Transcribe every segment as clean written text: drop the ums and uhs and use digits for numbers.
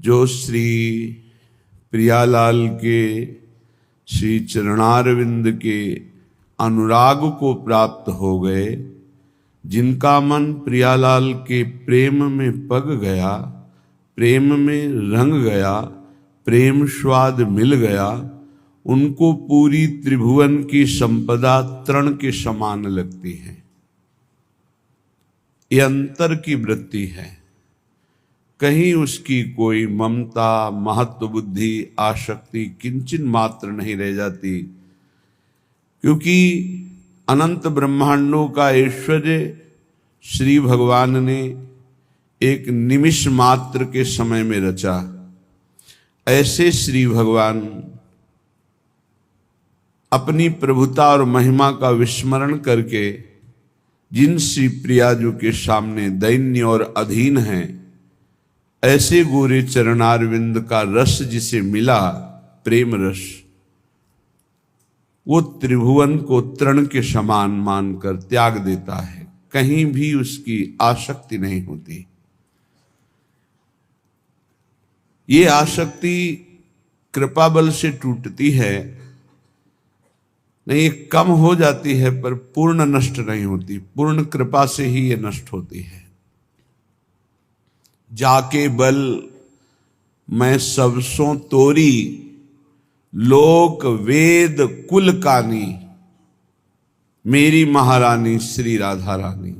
जो श्री प्रियालाल के श्री चरणारविंद के अनुराग को प्राप्त हो गए, जिनका मन प्रियालाल के प्रेम में पग गया, प्रेम में रंग गया, प्रेम स्वाद मिल गया, उनको पूरी त्रिभुवन की संपदा तृण के समान लगती है। ये अंतर की वृत्ति है। कहीं उसकी कोई ममता, महत्व बुद्धि, आसक्ति किंचिन मात्र नहीं रह जाती, क्योंकि अनंत ब्रह्मांडों का ऐश्वर्य श्री भगवान ने एक निमिष मात्र के समय में रचा। ऐसे श्री भगवान अपनी प्रभुता और महिमा का विस्मरण करके जिन श्री प्रियाजू के सामने दैन्य और अधीन हैं, ऐसे गोरे चरणारविंद का रस जिसे मिला, प्रेम रस, वो त्रिभुवन को तृण के समान मानकर त्याग देता है। कहीं भी उसकी आसक्ति नहीं होती। ये आसक्ति कृपा बल से टूटती है, नहीं कम हो जाती है, पर पूर्ण नष्ट नहीं होती। पूर्ण कृपा से ही ये नष्ट होती है। जाके बल मैं सबसों तोरी, लोक वेद कुल कानी, मेरी महारानी श्री राधा रानी।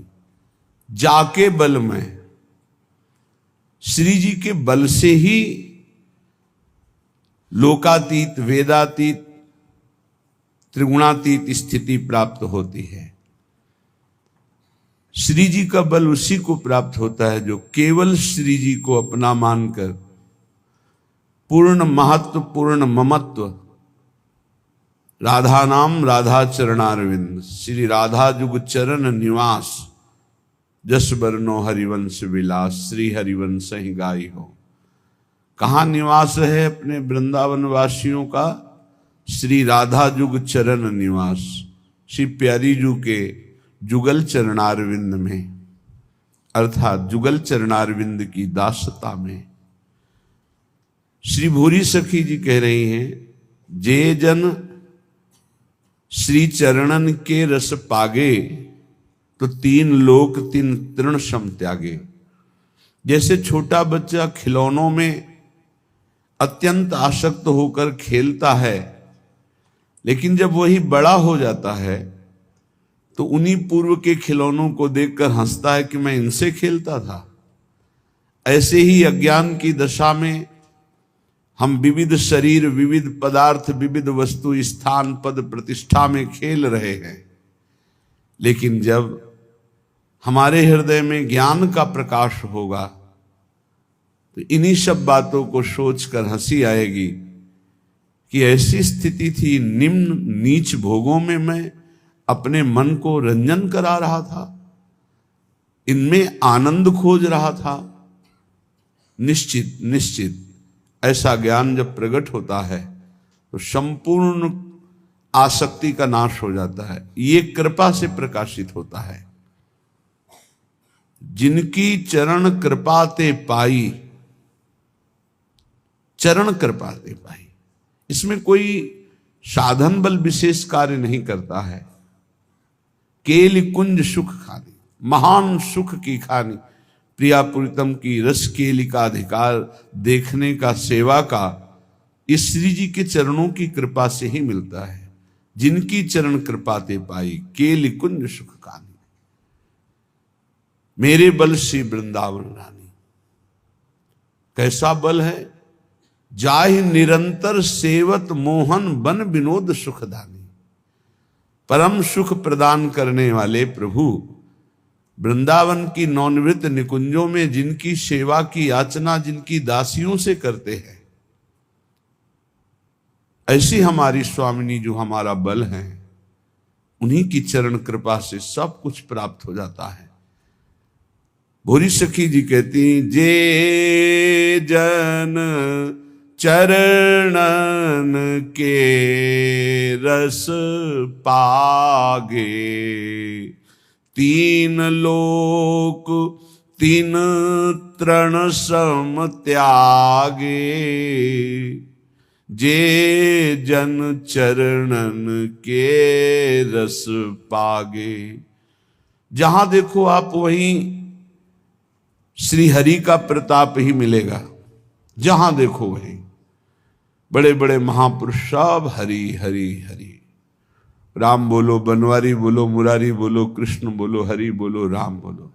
जाके बल में, श्री जी के बल से ही लोकातीत, वेदातीत, त्रिगुणातीत स्थिति प्राप्त होती है। श्री जी का बल उसी को प्राप्त होता है जो केवल श्री जी को अपना मानकर पूर्ण महत्व, पूर्ण ममत्व, राधा नाम राधा चरणारविंद, श्री राधा जुग चरण निवास, जस बरनो हरिवंश विलास, श्री हरिवंश ही गाई हो। कहाँ निवास है अपने वृंदावन वासियों का? श्री राधा जुग चरण निवास, श्री प्यारी जू के जुगल चरणारविंद में, अर्थात जुगल चरणारविंद की दासता में। श्री भूरी सखी जी कह रही हैं, जे जन श्री चरणन के रस पागे, तो तीन लोक तीन तृण सम त्यागे। जैसे छोटा बच्चा खिलौनों में अत्यंत आसक्त होकर खेलता है, लेकिन जब वही बड़ा हो जाता है तो उन्हीं पूर्व के खिलौनों को देखकर हंसता है कि मैं इनसे खेलता था। ऐसे ही अज्ञान की दशा में हम विविध शरीर, विविध पदार्थ, विविध वस्तु, स्थान, पद, प्रतिष्ठा में खेल रहे हैं। लेकिन जब हमारे हृदय में ज्ञान का प्रकाश होगा तो इन्हीं सब बातों को सोचकर हंसी आएगी कि ऐसी स्थिति थी, निम्न नीच भोगों में मैं अपने मन को रंजन करा रहा था, इनमें आनंद खोज रहा था। निश्चित निश्चित ऐसा ज्ञान जब प्रकट होता है तो संपूर्ण आसक्ति का नाश हो जाता है। ये कृपा से प्रकाशित होता है। जिनकी चरण कृपा ते पाई, चरण कृपा ते पाई, इसमें कोई साधन बल विशेष कार्य नहीं करता है। केली कुंज सुख खानी, महान सुख की खानी, प्रिया प्रीतम की रस केली का अधिकार देखने का, सेवा का, इस श्री जी के चरणों की कृपा से ही मिलता है। जिनकी चरण कृपा ते पाई, केली कुंज सुख खानी, मेरे बल से वृंदावन रानी। कैसा बल है? जाहि निरंतर सेवत मोहन बन विनोद सुखदानी। परम सुख प्रदान करने वाले प्रभु वृंदावन की नौनिवृत्त निकुंजों में जिनकी सेवा की याचना जिनकी दासियों से करते हैं, ऐसी हमारी स्वामिनी जो हमारा बल है, उन्हीं की चरण कृपा से सब कुछ प्राप्त हो जाता है। भूरी सखी जी कहती, जे जन चरणन के रस पागे, तीन लोक तीन तृण सम त्यागे, जे जन चरणन के रस पागे। जहां देखो आप वहीं श्री हरि का प्रताप ही मिलेगा, जहां देखो वहीं बड़े बड़े महापुरुष सब हरि हरि हरि। राम बोलो, बनवारी बोलो, मुरारी बोलो, कृष्ण बोलो, हरि बोलो, राम बोलो।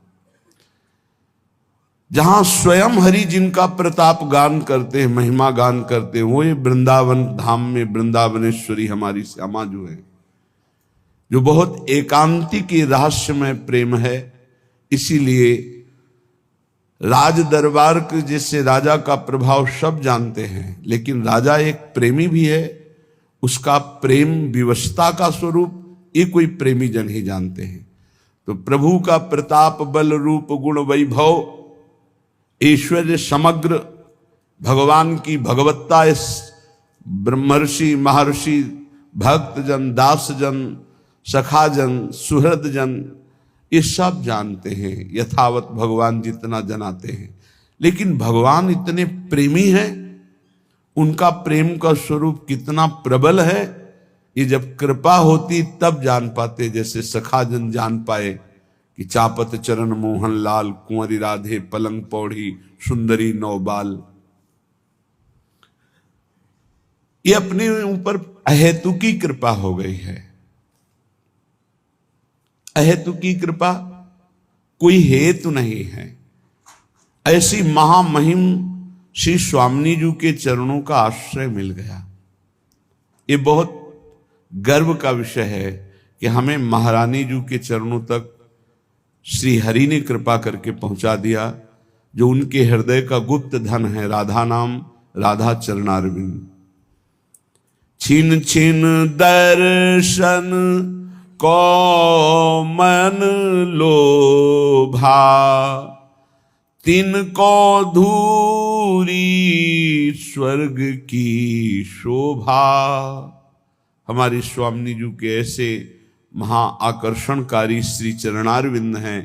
जहां स्वयं हरि जिनका प्रताप गान करते हैं, महिमा गान करते हैं, वो ये वृंदावन धाम में वृंदावनेश्वरी हमारी श्यामा जो है, जो बहुत एकांतिक रहस्यमय प्रेम है। इसीलिए राज दरबार के जैसे राजा का प्रभाव सब जानते हैं, लेकिन राजा एक प्रेमी भी है। उसका प्रेम विवशता का स्वरूप ये कोई प्रेमी जन ही जानते हैं। तो प्रभु का प्रताप, बल, रूप, गुण, वैभव, ऐश्वर्य, समग्र भगवान की भगवत्ता इस ब्रह्मर्षि, महर्षि, भक्तजन, दासजन, सखाजन, सुहृदजन ये सब जानते हैं, यथावत भगवान जितना जनाते हैं। लेकिन भगवान इतने प्रेमी हैं, उनका प्रेम का स्वरूप कितना प्रबल है, ये जब कृपा होती तब जान पाते। जैसे सखाजन जान पाए कि चापत चरण मोहन लाल, कुंवरी राधे पलंग पौड़ी, सुंदरी नौबाल। ये अपने ऊपर अहेतुकी कृपा हो गई है। अहेतुकी कृपा, कोई हेतु नहीं है। ऐसी महामहिम श्री स्वामिनी जी के चरणों का आश्रय मिल गया। ये बहुत गर्व का विषय है कि हमें महारानी जी के चरणों तक श्री हरि ने कृपा करके पहुंचा दिया, जो उनके हृदय का गुप्त धन है। राधा नाम, राधा चरणारविंद। छिन छिन दर्शन को मन लोभा, तिनको धूरी स्वर्ग की शोभा। हमारी स्वामिनी जी के ऐसे महा आकर्षणकारी श्री चरणारविंद हैं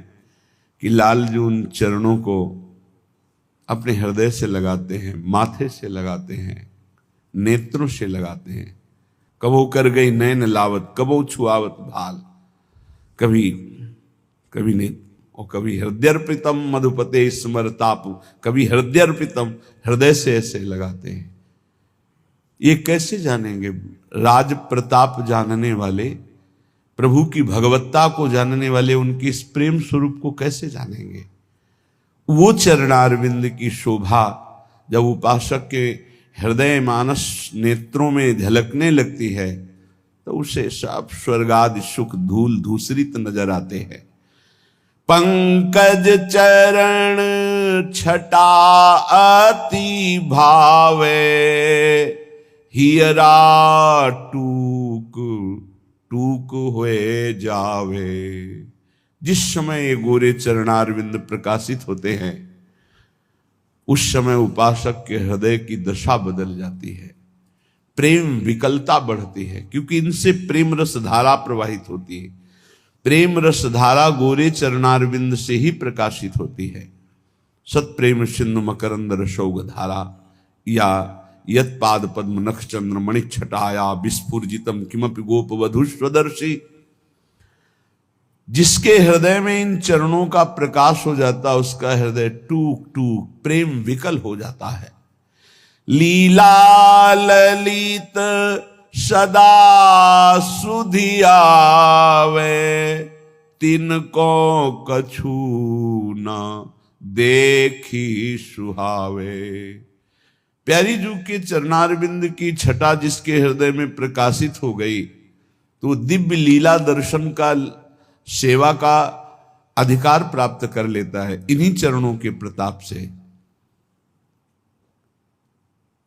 कि लाल जी उन चरणों को अपने हृदय से लगाते हैं, माथे से लगाते हैं, नेत्रों से लगाते हैं। कबो कर गई नैन लावत, कबो छुआवत भाल। कभी नेत्र और कभी हृदयर्पितम मधुपते स्मरतापु, कभी हृदयर्पितम, हृदय से ऐसे लगाते हैं। ये कैसे जानेंगे? राज प्रताप जानने वाले, प्रभु की भगवत्ता को जानने वाले उनकी इस प्रेम स्वरूप को कैसे जानेंगे? वो चरणारविंद की शोभा जब उपासक के हृदय मानस नेत्रों में झलकने लगती है तो उसे सब स्वर्गादि सुख धूल धूसरित नजर आते हैं। पंकज चरण छटा अति भावे, हियरा टूक टूक हुए जावे। जिस समय ये गोरे चरणारविंद प्रकाशित होते हैं, उस समय उपासक के हृदय की दशा बदल जाती है, प्रेम विकलता बढ़ती है, क्योंकि इनसे प्रेम रस धारा प्रवाहित होती है। प्रेम रस धारा गोरे चरणारविंद से ही प्रकाशित होती है। सत प्रेम सिंधु मकरंद रसौग धारा, या यत पाद पद्म नख चंद्र मणि छटाया, विस्फुर्जितम किमपि गोप वधु स्वदर्शी। जिसके हृदय में इन चरणों का प्रकाश हो जाता, उसका हृदय टूक टूक प्रेम विकल हो जाता है। लीला ललित सदा सुधियावे, तिनको कछु न देखी सुहावे। प्यारी जू के चरणारविंद की छटा जिसके हृदय में प्रकाशित हो गई, तो दिव्य लीला दर्शन का, सेवा का अधिकार प्राप्त कर लेता है इन्हीं चरणों के प्रताप से।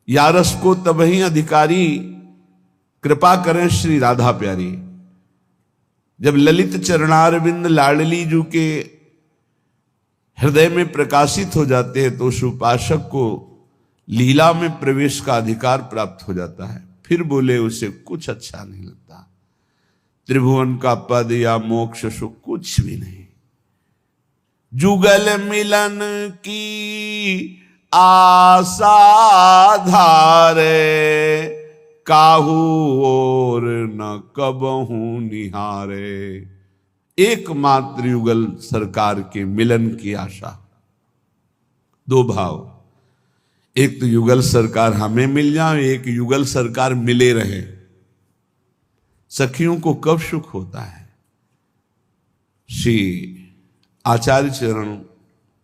यारस को तबही अधिकारी कृपा करें श्री राधा प्यारी। जब ललित चरणारविंद लाडली जू के हृदय में प्रकाशित हो जाते हैं, तो उस उपासक को लीला में प्रवेश का अधिकार प्राप्त हो जाता है। फिर बोले उसे कुछ अच्छा नहीं लगता, त्रिभुवन का पद या मोक्ष सुख कुछ भी नहीं। जुगल मिलन की आशा धारे, काहू और न कबहू निहारे। एकमात्र युगल सरकार के मिलन की आशा। दो भाव, एक तो युगल सरकार हमें मिल जाए, एक युगल सरकार मिले रहे। सखियों को कब सुख होता है? श्री आचार्य चरण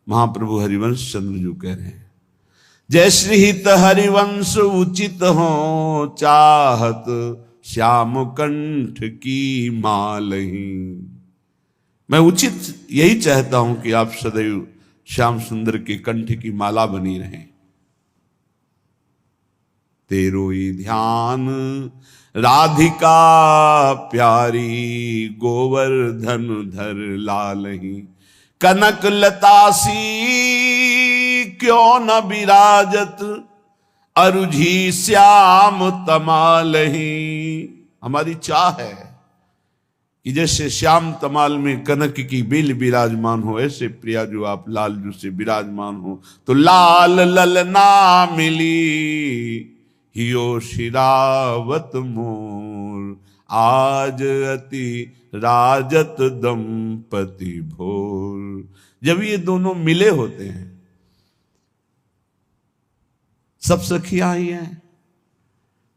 महाप्रभु हरिवंश चंद्र जो कह रहे हैं, जय श्री हित हरिवंश उचित हो, चाहत श्याम कंठ की मालही। मैं उचित यही चाहता हूं कि आप सदैव श्याम सुंदर के कंठ की माला बनी रहें। तेरो ही ध्यान राधिका प्यारी, गोवर्धन धर लालही। कनक लतासी क्यों न विराजत, अरुझी श्याम तमालही। हमारी चाह है कि जैसे श्याम तमाल में कनक की बेल विराजमान हो, ऐसे प्रिया जो आप लाल जू से विराजमान हो। तो लाल ललना मिली, हियो शिरावत मोर, आज अति राजत दंपति भोर। जब ये दोनों मिले होते हैं, सब सखियां ही हैं,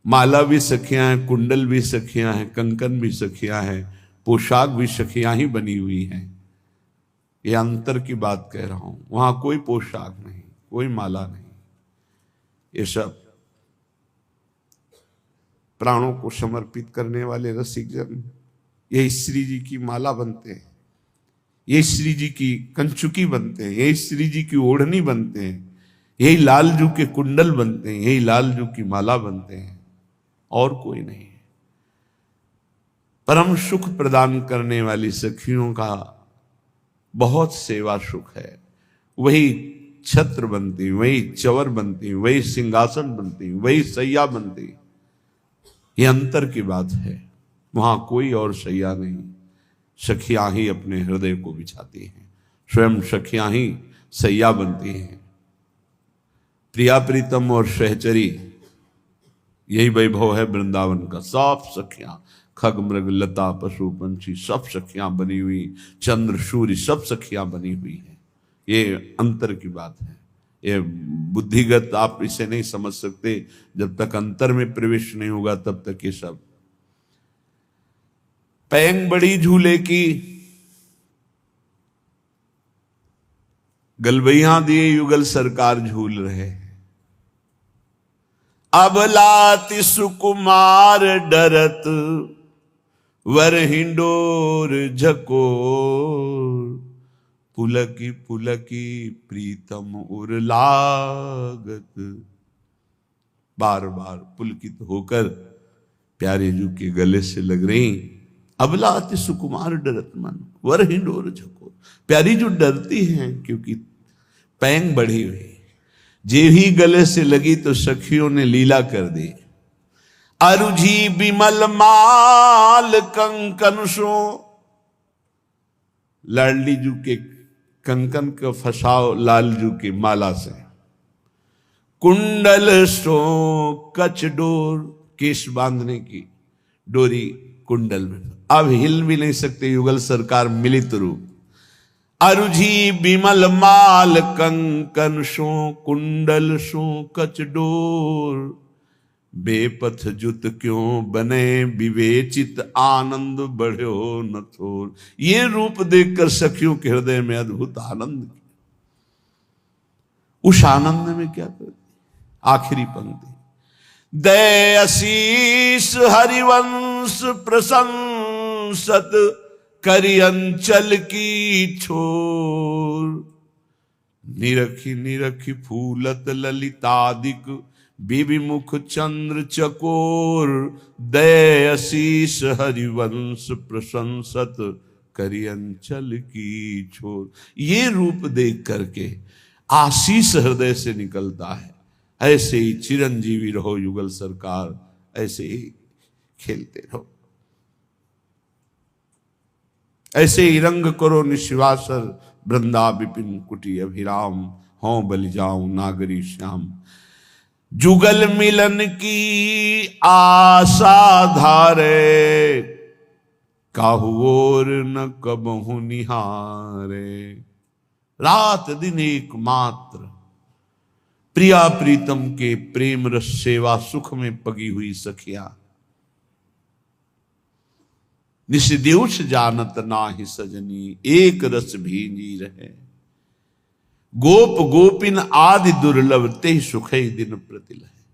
माला भी सखियां हैं, कुंडल भी सखियां हैं, कंकन भी सखियां हैं, पोशाक भी सखियां ही बनी हुई हैं। ये अंतर की बात कह रहा हूं। वहां कोई पोशाक नहीं, कोई माला नहीं, ये सब प्राणों को समर्पित करने वाले रसिक जन, ये श्री जी की माला बनते हैं, ये श्री जी की कंचुकी बनते हैं, ये श्री जी की ओढ़नी बनते हैं, यही लालजू के कुंडल बनते हैं, यही लालजू की माला बनते हैं, और कोई नहीं। परम सुख प्रदान करने वाली सखियों का बहुत सेवा सुख है। वही छत्र बनती, वही चवर बनती, वही सिंहासन बनती, वही सैया बनती। ये अंतर की बात है। वहां कोई और सैया नहीं, सखियां ही अपने हृदय को बिछाती हैं, स्वयं सखियां ही सैया बनती हैं। प्रिया प्रीतम और सहचरी, यही वैभव है वृंदावन का। सब सखियां, खग मृग लता पशु पंछी सब सखियां बनी हुई, चंद्र सूर्य सब सखियां बनी हुई है। ये अंतर की बात है। ये बुद्धिगत आप इसे नहीं समझ सकते। जब तक अंतर में प्रवेश नहीं होगा तब तक ये सब। पैंग बड़ी झूले की, गलबैया दिए युगल सरकार झूल रहे हैं। अब लाति सुकुमार डरत, वर हिंडोर झकोर। पुलकी पुलकी प्रीतम उर लागत। बार बार पुलकित होकर प्यारे जू के गले से लग रही। अबला अति सुकुमार डरत मन, वर हिंडोर झकोर। प्यारी जो डरती हैं क्योंकि पैंग बढ़ी हुई, जे ही गले से लगी तो सखियों ने लीला कर दी। अरुझी बिमल माल कंकन सो, लाडली जू के कंकन का फसाओ लालजू की माला से। कुंडल सो कच डोर, केश बांधने की डोरी कुंडल में। अब हिल भी नहीं सकते युगल सरकार मिलित रूप। अरुझी बिमल माल कंकन सो, कुंडल सो कच डोर। बेपथ जुत क्यों बने विवेचित, आनंद बढ़ो न थोर। ये रूप देखकर सखियों के हृदय में अद्भुत आनंद। उस आनंद में क्या कर, आखिरी पंक्ति, दय आशीष हरिवंश प्रशंसत, करि अंचल की छोर। निरखी निरखी फूलत ललितादिक, विविमुख चंद्र चकोर। दय आशीष हरिवंश प्रशंसत, करि अंचल की छोर। ये रूप देख करके आशीष हृदय से निकलता है। ऐसे ही चिरंजीवी रहो युगल सरकार, ऐसे ही खेलते रहो, ऐसे ही रंग करो निशिवासर, वृंदा विपिन कुटी अभिराम, हों बलि जाऊं नागरी श्याम। जुगल मिलन की आशा धारे, काहू और न कबहु निहारे। रात दिन एकमात्र प्रिया प्रीतम के प्रेम रस सेवा सुख में पगी हुई सखिया। निषदेश जानत नाही सजनी, एक रस भींजी रहे। गोप गोपिन आदि दुर्लभ, ते सुखई दिन प्रतिल है।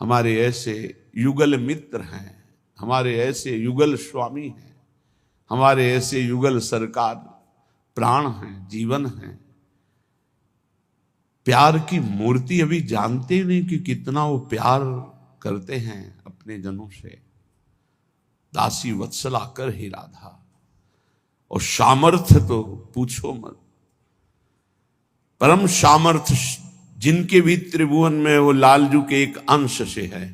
हमारे ऐसे युगल मित्र हैं, हमारे ऐसे युगल स्वामी हैं, हमारे ऐसे युगल सरकार प्राण हैं, जीवन हैं। प्यार की मूर्ति अभी जानते नहीं कि कितना वो प्यार करते हैं अपने जनों से। दासी वत्सला कर ही राधा, और सामर्थ्य तो पूछो मत। परम सामर्थ्य जिनके भी त्रिभुवन में, वो लालजू के एक अंश से है।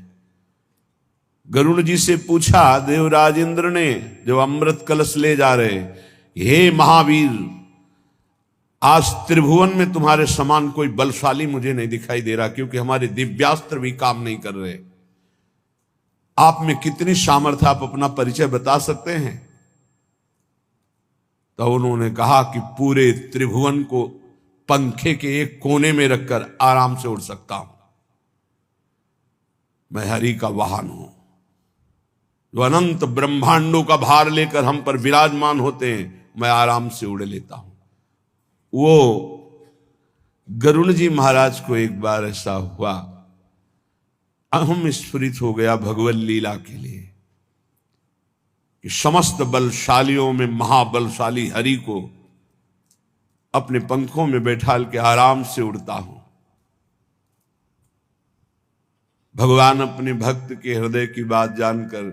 गरुड़ जी से पूछा देवराज इंद्र ने, जो अमृत कलश ले जा रहे, हे महावीर, आज त्रिभुवन में तुम्हारे समान कोई बलशाली मुझे नहीं दिखाई दे रहा, क्योंकि हमारे दिव्यास्त्र भी काम नहीं कर रहे। आप में कितनी सामर्थ्य, आप अपना परिचय बता सकते हैं? तो उन्होंने कहा कि पूरे त्रिभुवन को पंखे के एक कोने में रखकर आराम से उड़ सकता हूं। मैं हरि का वाहन हूं, जो अनंत ब्रह्मांडों का भार लेकर हम पर विराजमान होते हैं, मैं आराम से उड़ लेता हूं। वो गरुड़ जी महाराज को एक बार ऐसा हुआ, अहम स्फुरित हो गया भगवत लीला के लिए, कि समस्त बलशालियों में महाबलशाली हरि को अपने पंखों में बैठाल के आराम से उड़ता हूं। भगवान अपने भक्त के हृदय की बात जानकर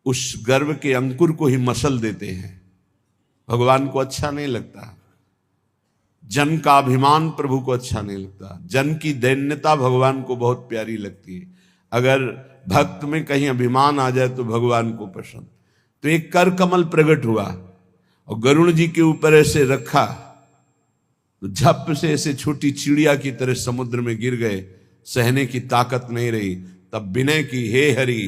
उस गर्व के अंकुर को ही मसल देते हैं। भगवान को अच्छा नहीं लगता, जन का अभिमान प्रभु को अच्छा नहीं लगता, जन की दैन्यता भगवान को बहुत प्यारी लगती है। अगर भक्त में कहीं अभिमान आ जाए तो भगवान को पसंद। तो एक कर कमल प्रकट हुआ और गरुड़ जी के ऊपर ऐसे रखा, तो झप से ऐसे छोटी चिड़िया की तरह समुद्र में गिर गए, सहने की ताकत नहीं रही। तब विनय की, हे हरि,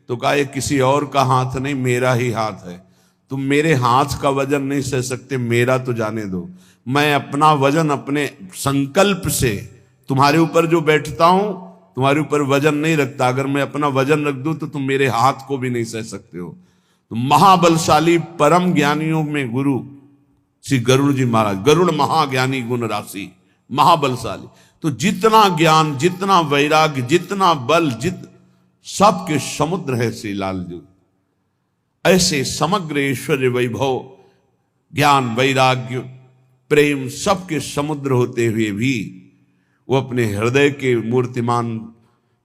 तो कहा ये किसी और का हाथ नहीं, मेरा ही हाथ है। तुम मेरे हाथ का वजन नहीं सह सकते, मेरा तो जाने दो। मैं अपना वजन अपने संकल्प से तुम्हारे ऊपर जो बैठता हूं, तुम्हारे ऊपर वजन नहीं रखता। अगर मैं अपना वजन रख दूं तो तुम मेरे हाथ को भी नहीं सह सकते हो। तो महाबलशाली परम ज्ञानियों में गुरु श्री गरुड़ जी महाराज, गरुड़ महाज्ञानी गुण राशि, महाबलशाली। तो जितना ज्ञान, जितना वैराग्य, जितना बल, सबके समुद्र है श्री लालजू। ऐसे समग्र ऐश्वर्य वैभव, ज्ञान, वैराग्य, प्रेम सबके समुद्र होते हुए भी वो अपने हृदय के मूर्तिमान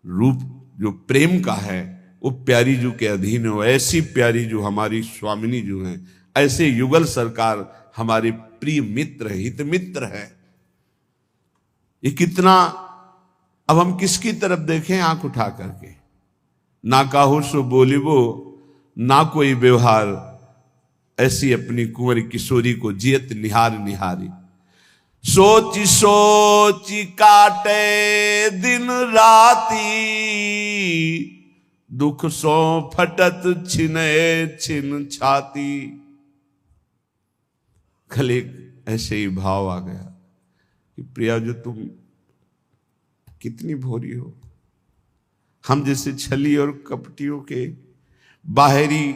रूप जो प्रेम का है, वो प्यारी जू के अधीन हो। ऐसी प्यारी जो हमारी स्वामिनी जो है, ऐसे युगल सरकार हमारे प्रिय मित्र, हित मित्र है। ये कितना, अब हम किसकी तरफ देखें आंख उठा करके? ना काहू सो बोलिबो, ना कोई व्यवहार, ऐसी अपनी कुंवरी किशोरी को जियत निहार निहारी। सोची सोची काटे दिन राती, दुख सो फटत छिने छिन छाती। कल एक ऐसे ही भाव आ गया कि प्रिया जो तुम कितनी भोरी हो। हम जैसे छली और कपटियों के बाहरी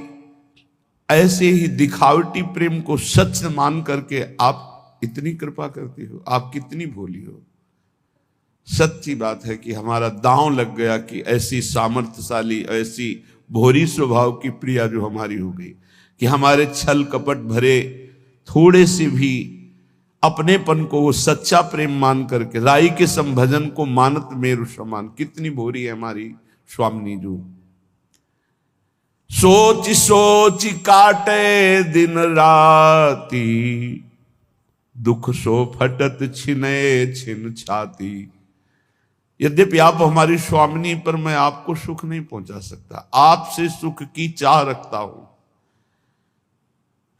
ऐसे ही दिखावटी प्रेम को सच मान करके आप इतनी कृपा करती हो। आप कितनी भोली हो। सच्ची बात है कि हमारा दांव लग गया कि ऐसी सामर्थ्यशाली, ऐसी भोरी स्वभाव की प्रिया जो हमारी हो गई, कि हमारे छल कपट भरे थोड़े से भी अपनेपन को वो सच्चा प्रेम मान करके राई के संभजन को मानत मेरु समान। कितनी भोरी है हमारी स्वामिनी जो। सोच सोच काटे दिन राती, दुख सो फटत छिने छिन छाती। यद्यपि आप हमारी स्वामिनी, पर मैं आपको सुख नहीं पहुंचा सकता। आपसे सुख की चाह रखता हूं।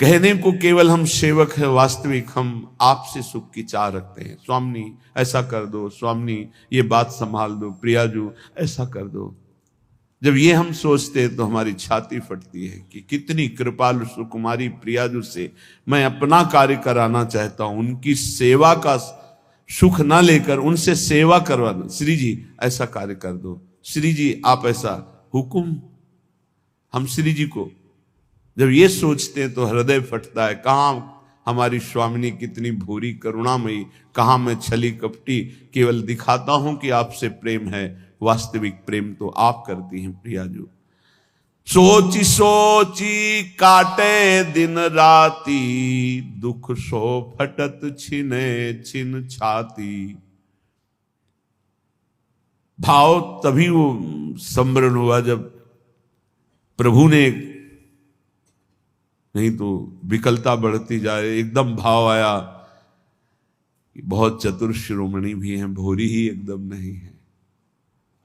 कहने को केवल हम सेवक है, वास्तविक हम आपसे सुख की चाह रखते हैं। स्वामी ऐसा कर दो, स्वामी ये बात संभाल दो, प्रियाजू ऐसा कर दो। जब ये हम सोचते हैं तो हमारी छाती फटती है कि कितनी कृपालु सुकुमारी प्रियाजू से मैं अपना कार्य कराना चाहता हूं, उनकी सेवा का सुख ना लेकर उनसे सेवा करवाना। श्री जी ऐसा कार्य कर दो, श्री जी आप ऐसा हुक्म। हम श्री जी को जब ये सोचते हैं तो हृदय फटता है। कहाँ हमारी स्वामिनी कितनी भूरी करुणामयी, कहाँ मैं छली कपटी केवल दिखाता हूं कि आपसे प्रेम है, वास्तविक प्रेम तो आप करती हैं प्रियाजू। सोची सोची काटे दिन राती, दुख सो फटत छिने छिन छाती। भाव तभी वो संवरण हुआ जब प्रभु ने, नहीं तो विकलता बढ़ती जाए। एकदम भाव आया, बहुत चतुर शिरोमणि भी हैं, भोरी ही एकदम नहीं है।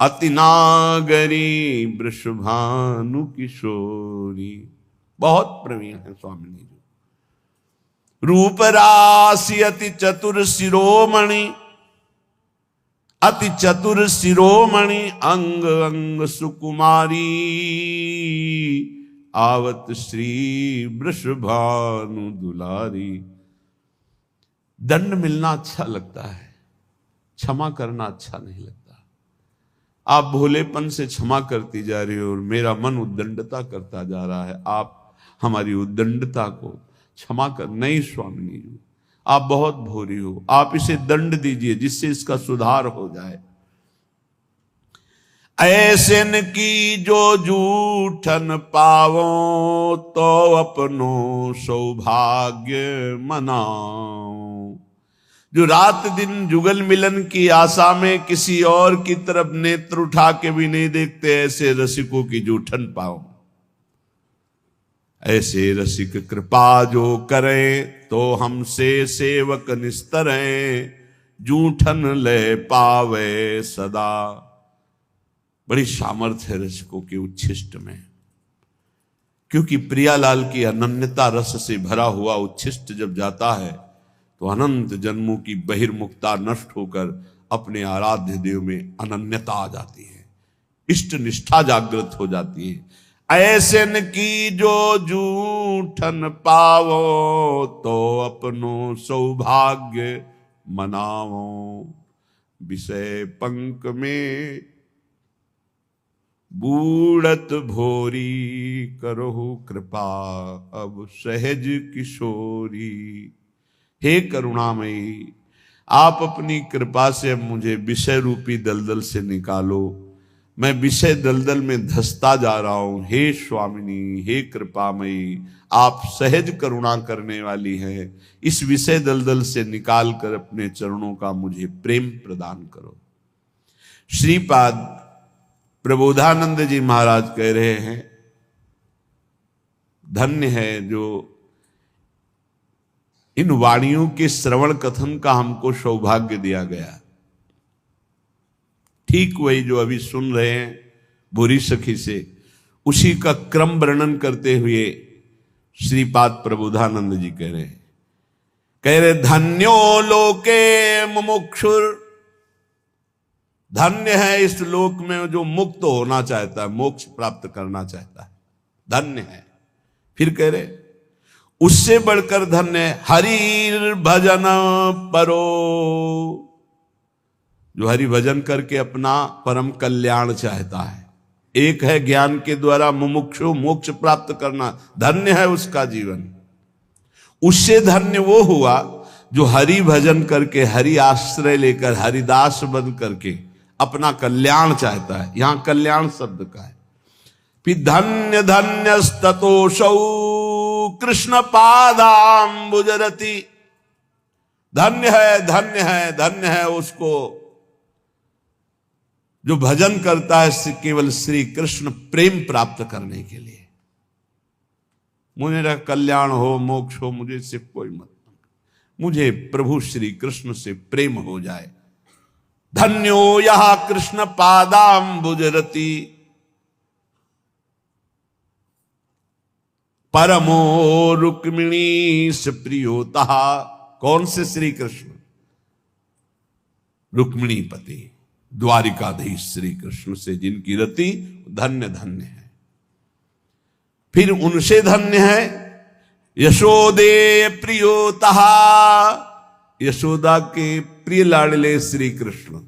अति नागरी वृषभानु किशोरी, बहुत प्रवीण है स्वामिनी जी। रूप राशि अति चतुर शिरोमणि, अति चतुर शिरोमणि, अंग अंग सुकुमारी। आवत श्री वृषभानु दुलारी। दंड मिलना अच्छा लगता है, क्षमा करना अच्छा नहीं लगता। आप भोलेपन से क्षमा करती जा रही हो और मेरा मन उद्दंडता करता जा रहा है। आप हमारी उद्दंडता को क्षमा कर। नहीं स्वामिनी जी, आप बहुत भोरी हो, आप इसे दंड दीजिए जिससे इसका सुधार हो जाए। ऐसे न की जो जूठन पावो, तो अपनो सौभाग्य मनाओ। जो रात दिन जुगल मिलन की आशा में किसी और की तरफ नेत्र उठा के भी नहीं देखते, ऐसे रसिकों की जूठन पाओ। ऐसे रसिक कृपा जो करें, तो हमसे सेवक निस्तरें। जूठन ले पावे सदा। बड़ी सामर्थ्य है रसिकों के उच्छिष्ट में, क्योंकि प्रियालाल की अनन्यता रस से भरा हुआ उच्छिष्ट जब जाता है तो अनंत जन्मों की बहिर्मुखता नष्ट होकर अपने आराध्य देव में अनन्यता आ जाती है, इष्ट निष्ठा जागृत हो जाती है। ऐसे न की जो जूठन पावो, तो अपनो सौभाग्य मनावो। विषय पंक में बूढ़त भोरी, करो कृपा अब सहज किशोरी। हे करुणामयी, आप अपनी कृपा से मुझे विषय रूपी दलदल से निकालो। मैं विषय दलदल में धंसता जा रहा हूं। हे स्वामिनी, हे कृपामयी, आप सहज करुणा करने वाली हैं। इस विषय दलदल से निकाल कर अपने चरणों का मुझे प्रेम प्रदान करो। श्रीपाद प्रबोधानंद जी महाराज कह रहे हैं, धन्य है जो इन वाणियों के श्रवण कथन का हमको सौभाग्य दिया गया। ठीक वही जो अभी सुन रहे हैं बुरी सखी से, उसी का क्रम वर्णन करते हुए श्रीपाद प्रबोधानंद जी कह रहे धन्यो लोके मुमुक्षुर। धन्य है इस लोक में जो मुक्त होना चाहता है, मोक्ष प्राप्त करना चाहता है, धन्य है। फिर कह रहे उससे बढ़कर धन्य हरि भजन परो, जो हरि भजन करके अपना परम कल्याण चाहता है। एक है ज्ञान के द्वारा मुमुक्षु मोक्ष प्राप्त करना, धन्य है उसका जीवन। उससे धन्य वो हुआ जो हरि भजन करके, हरि आश्रय लेकर, हरिदास बन करके अपना कल्याण चाहता है। यहां कल्याण शब्द का है। फिर धन्य धन्य स्ततोषौ कृष्ण पादाम्बुजरति। धन्य है, धन्य है, धन्य है उसको जो भजन करता है केवल श्री कृष्ण प्रेम प्राप्त करने के लिए। मुझे कल्याण हो, मोक्ष हो, मुझे इससे कोई मतलब, मुझे प्रभु श्री कृष्ण से प्रेम हो जाए। धन्यो यह कृष्ण पादाम्बुजरति। परमो रुक्मिणी से प्रियोता। कौन से श्री कृष्ण? रुक्मिणी पति द्वारिकाधीश श्री कृष्ण से जिनकी रति धन्य धन्य है। फिर उनसे धन्य है यशोदे प्रियोता। यशोदा के प्रिय लाडले श्री कृष्ण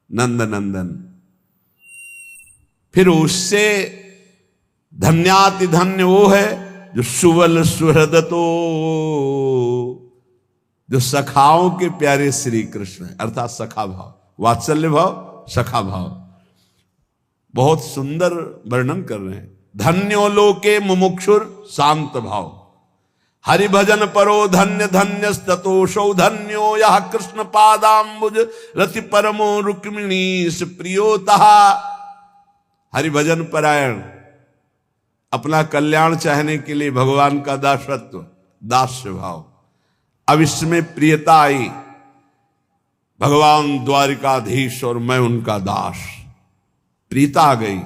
नंद नंदन। फिर उससे धन्याति धन्य वो है जो सुवल सुहृदतो, जो सखाओं के प्यारे श्री कृष्ण है, अर्थात सखा भाव, वात्सल्य भाव, सखा भाव। बहुत सुंदर वर्णन कर रहे हैं। धन्यो लोके मुमुक्षुर शांत भाव, हरि भजन परो धन्य धन्य ततोषो धन्यो यह कृष्ण पादाम्बुज रति परमो रुक्मिणी प्रियोता। हरि भजन परायण, अपना कल्याण चाहने के लिए भगवान का दासत्व, दास्य भाव। अब इसमें प्रियता आई, भगवान द्वारिकाधीश और मैं उनका दास, प्रियता आ गई।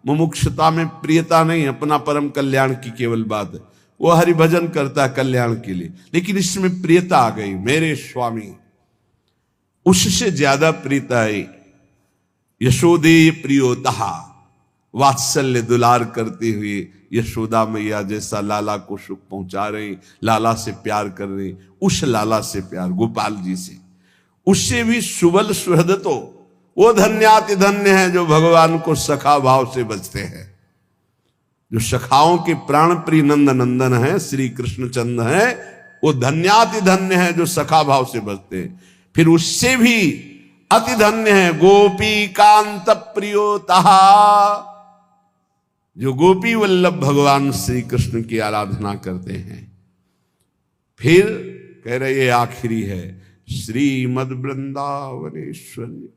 मुमुक्षुता में प्रियता नहीं, अपना परम कल्याण की केवल बात है। वो हरि भजन करता है कल्याण के लिए, लेकिन इसमें प्रियता आ गई, मेरे स्वामी। उससे ज्यादा प्रियता आई यशोदे प्रियोता, वात्सल्य दुलार करते हुए यशोदा मैया जैसा लाला को सुख पहुंचा रही, लाला से प्यार कर रही, उस लाला से प्यार, गोपाल जी से, उससे भी सुबल सुहृदतो। वो धन्याति धन्य है जो भगवान को सखा भाव से बचते हैं, जो सखाओं के प्राण प्रिय नंद नंदन है, श्री कृष्णचंद्र है। वो धन्याति धन्य है जो सखा भाव से बचते हैं। फिर उससे भी अति धन्य है गोपी कांत प्रियोता, जो गोपी वल्लभ भगवान श्री कृष्ण की आराधना करते हैं। फिर कह रहे ये आखिरी है श्रीमद वृंदावनेश्वरी।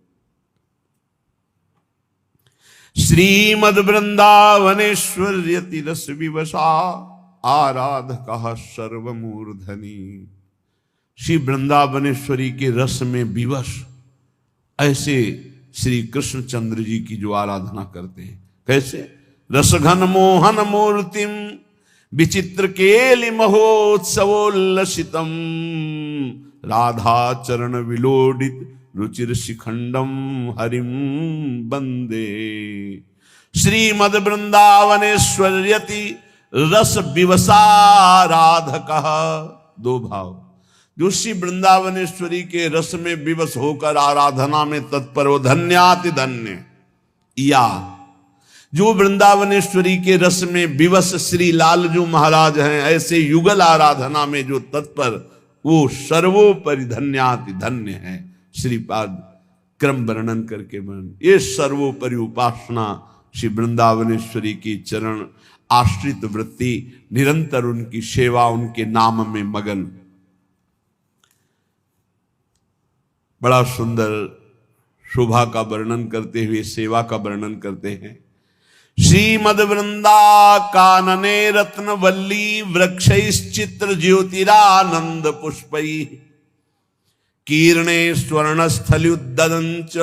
श्रीमद वृंदावनेश्वर्यति रस विवशा आराधकः सर्वमूर्धनि। श्री वृंदावनेश्वरी के रस में विवश ऐसे श्री कृष्णचंद्र जी की जो आराधना करते हैं। कैसे? रसघन मोहन मूर्तिम विचित्र केलि महोत्सवोल्लसितम राधा चरण विलोडित रुचिर शिखंडम हरिम बंदे। श्रीमद वृंदावनेश्वर्यति रस विवसा राधकः। दो भाव, जो श्री वृंदावनेश्वरी के रस में विवश होकर आराधना में तत्पर हो धन्याति धन्य, या जो वृंदावनेश्वरी के रस में विवश श्री लालजू महाराज हैं, ऐसे युगल आराधना में जो तत्पर, वो सर्वोपरि धन्याति धन्य है। श्रीपाद क्रम वर्णन करके वर्णन, ये सर्वोपरि उपासना श्री वृंदावनेश्वरी की चरण आश्रित वृत्ति, निरंतर उनकी सेवा, उनके नाम में मगन। बड़ा सुंदर शोभा का वर्णन करते हुए सेवा का वर्णन करते हैं। श्रीमद वृंदा कानने रत्न वल्ली वृक्षैश्चित्र ज्योतिरानंद पुष्पै कीर्णे स्वर्ण स्थल्युद्दंच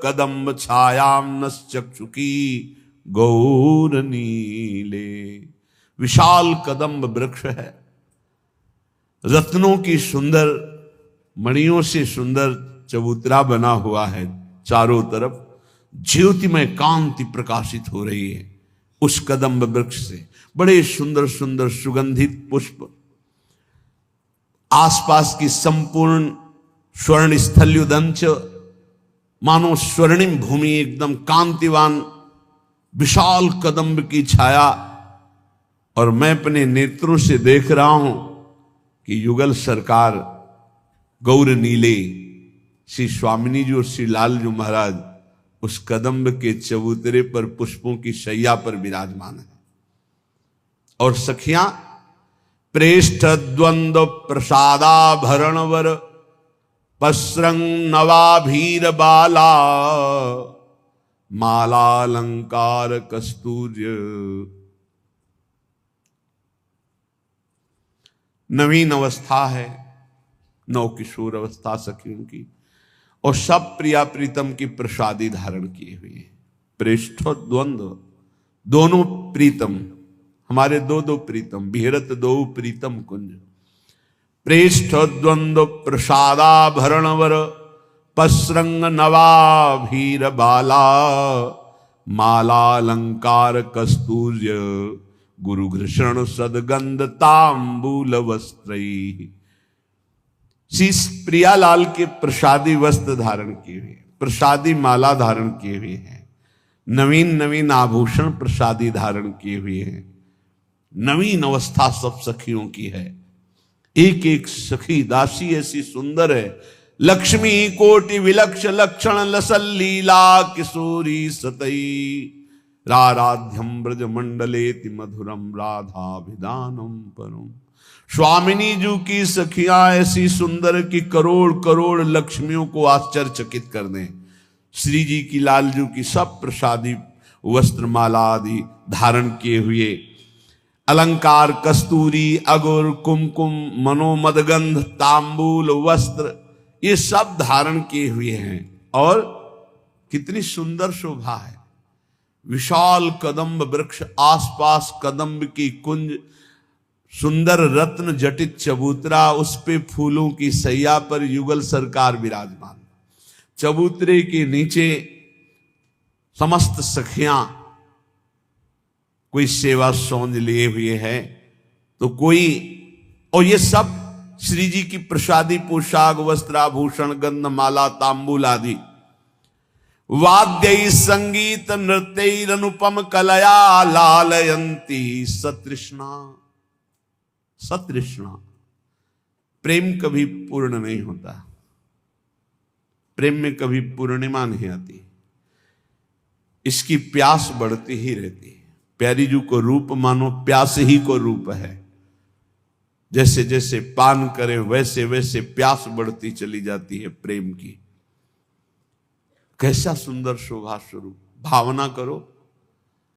कदम्ब छायाम चक्षुकी गौर नीले। विशाल कदम्ब वृक्ष है, रत्नों की सुंदर मणियों से सुंदर चबूतरा बना हुआ है, चारों तरफ ज्योतिमय कांति प्रकाशित हो रही है उस कदम्ब वृक्ष से। बड़े सुंदर सुंदर सुगंधित पुष्प, आसपास की संपूर्ण स्वर्ण स्थल्युदंच, मानो स्वर्णिम भूमि, एकदम कांतिवान विशाल कदम्ब की छाया। और मैं अपने नेत्रों से देख रहा हूं कि युगल सरकार गौर नीले श्री स्वामिनी जी और श्री लालजू महाराज उस कदम्ब के चबूतरे पर पुष्पों की शैया पर विराजमान है। और सखियां प्रेष्ठ द्वंद्व प्रसादाभरणवर पस्रंग नवाभीर बाला मालालंकार कस्तूर्य। नवीन अवस्था है, नव किशोर अवस्था सखियों की, और सब प्रिया प्रीतम की प्रसादी धारण किए हुए। प्रेष्ठ द्वंद्व, दोनों प्रीतम हमारे दो दो प्रीतम, विहरत दो प्रीतम कुंज। प्रेष्ठ द्वंद्व प्रसादाभरणवर पसरंग नवाभीर बाला, मालालंकार कस्तूर्य गुरु घृषण सदगंध तांबूल वस्त्रैः। श्री प्रियालाल के प्रसादी वस्त्र धारण किए हुए, प्रसादी माला धारण किए हुए हैं, नवीन नवीन आभूषण प्रसादी धारण किए हुए हैं। नवीन अवस्था सब सखियों की है। एक एक सखी दासी ऐसी सुंदर है, लक्ष्मी कोटि विलक्ष लक्षण लसल लीला किशोरी सतई, राराध्यम ब्रज मंडलेति मधुरम राधाभिधानम परम। स्वामिनी जी की सखियां ऐसी सुंदर कि करोड़ करोड़ लक्ष्मियों को आश्चर्यचकित कर दें। श्री जी की लालजू की सब प्रसादी वस्त्र माला आदि धारण किए हुए, अलंकार कस्तूरी अगुर कुमकुम मनोमदगंध तांबूल वस्त्र ये सब धारण किए हुए हैं। और कितनी सुंदर शोभा है। विशाल कदम्ब वृक्ष, आसपास कदम्ब की कुंज, सुंदर रत्न जटित चबूतरा, उस पे फूलों की सैया पर युगल सरकार विराजमान। चबूतरे के नीचे समस्त सखियां, कोई सेवा सौंज लिए हुए है तो कोई, और ये सब श्री जी की प्रसादी पोशाक वस्त्राभूषण गंध माला तांबूल आदि, वाद्य संगीत नृत्य अनुपम कलया लालयंती सतृष्णा। सतृष्णा, प्रेम कभी पूर्ण नहीं होता, प्रेम में कभी पूर्णिमा नहीं आती, इसकी प्यास बढ़ती ही रहती है। प्यारी जी को रूप मानो प्यास ही को रूप है। जैसे जैसे पान करें वैसे वैसे प्यास बढ़ती चली जाती है प्रेम की। कैसा सुंदर शोभा स्वरूप। भावना करो